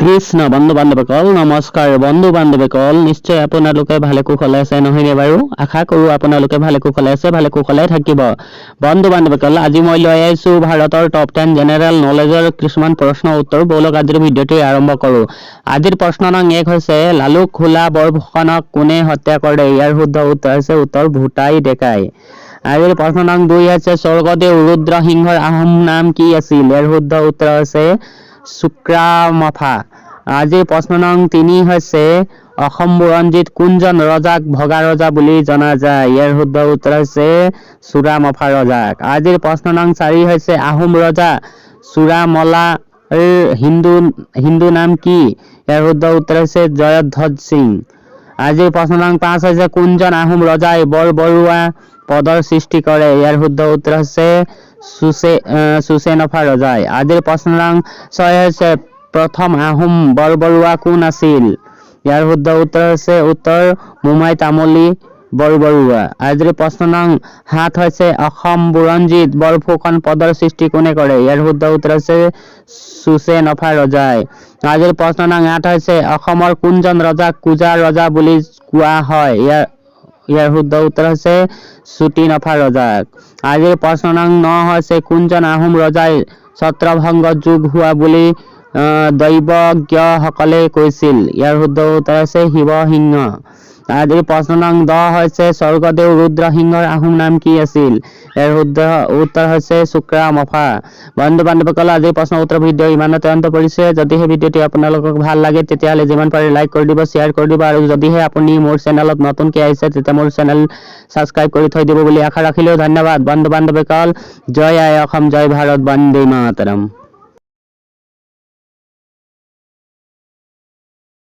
কৃষ্ণ বন্ধু বান্ধৱীসকল নমস্কাৰ। বন্ধু বান্ধৱীসকল নিশ্চয় আপোনালোকে ভালে কুশলে আছে নহয়নে বাৰু? আশা কৰোঁ আপোনালোকে ভালে কুশলে আছে, ভালে কুশলে থাকিব। বন্ধু বান্ধৱীসকল আজি মই লৈ আহিছোঁ ভাৰতৰ টপ 10 জেনেৰেল নলেজৰ কিছুমান প্ৰশ্ন উত্তৰ। বলক আজিৰ ভিডিঅ'টি আৰম্ভ কৰোঁ। আজিৰ প্ৰশ্ন নং 1 হৈছে লালু খোলা বৰফুকনক কোনে হত্যা কৰে? ইয়াৰ শুদ্ধ উত্তৰ হৈছে উত্তৰ ভূটাই ডেকাই। আজিৰ প্ৰশ্ন নং 2 হৈছে স্বৰ্গদেউ ৰুদ্ৰসিংহৰ আহোম নাম কি আছিল? ইয়াৰ শুদ্ধ উত্তৰ হৈছে চুক্ৰামফা। আজিৰ প্ৰশ্ন নং 3 হৈছে অসম বুৰঞ্জীত কোনজন ৰজাক ভগা ৰজা বুলি জনা যায়? ইয়াৰ শুদ্ধ উত্তৰ হৈছে চুৰামফা ৰজাক। আজিৰ প্ৰশ্ন নং 4 হৈছে আহোম ৰজা চুৰামলাৰ হিন্দু নাম কি? ইয়াৰ শুদ্ধ উত্তৰ হৈছে জয়ধ্বজ সিং। আজিৰ প্ৰশ্ন নং 5 হৈছে কোনজন আহোম ৰজাই বৰবৰুৱা পদৰ সৃষ্টি কৰে? ইয়াৰ শুদ্ধ উত্তৰ হৈছে চুচেনফা ৰজাই। আজিৰ প্ৰশ্ন নং 6 হৈছে প্ৰথম আহোম বৰবৰুৱা কোন আছিল? ইয়াৰ শুদ্ধ উত্তৰ হৈছে উত্তৰ মোমাই তামুলী বৰবৰুৱা। আজিৰ প্ৰশ্ন নং 7 হৈছে অসম বুৰঞ্জীত বৰফুকন পদৰ সৃষ্টি কোনে কৰে? ইয়াৰ শুদ্ধ উত্তৰ হৈছে চুচেনফা ৰজাই। আজিৰ প্ৰশ্ন নং 8 হৈছে অসমৰ কোনজন ৰজাক কুজা ৰজা বুলি কোৱা হয়? ইয়াৰ শুদ্ধ উত্তৰ হৈছে চুটিনফা ৰজাক। আজিৰ প্ৰশ্ন নং 9 হৈছে কোনজন আহোম ৰজাই ছত্ৰভংগ যুগ হোৱা বুলি দৈৱজ্ঞসকলে কৈছিল? ইয়াৰ শুদ্ধ উত্তৰ হৈছে শিৱসিংহ। আজিৰ প্ৰশ্ন নং 10 হৈছে স্বৰ্গদেউ ৰুদ্ৰসিংহৰ আহোম নাম কি আছিল? ইয়াৰ শুদ্ধ উত্তৰ হৈছে চুক্ৰামফা। বন্ধু বান্ধৱীসকল আজিৰ প্ৰশ্ন উত্তৰ ভিডিঅ' ইমানতে অন্ত পৰিছে। যদিহে ভিডিঅ'টি আপোনালোকক ভাল লাগে তেতিয়াহ'লে যিমান পাৰে লাইক কৰি দিব, শ্বেয়াৰ কৰি দিব, আৰু যদিহে আপুনি মোৰ চেনেলত নতুনকৈ আহিছে তেতিয়া মোৰ চেনেল ছাবস্ক্ৰাইব কৰি থৈ দিব বুলি আশা ৰাখিলোঁ। ধন্যবাদ বন্ধু বান্ধৱীসকল। জয় আই অসম, জয় ভাৰত, বন্দে মাতৰম।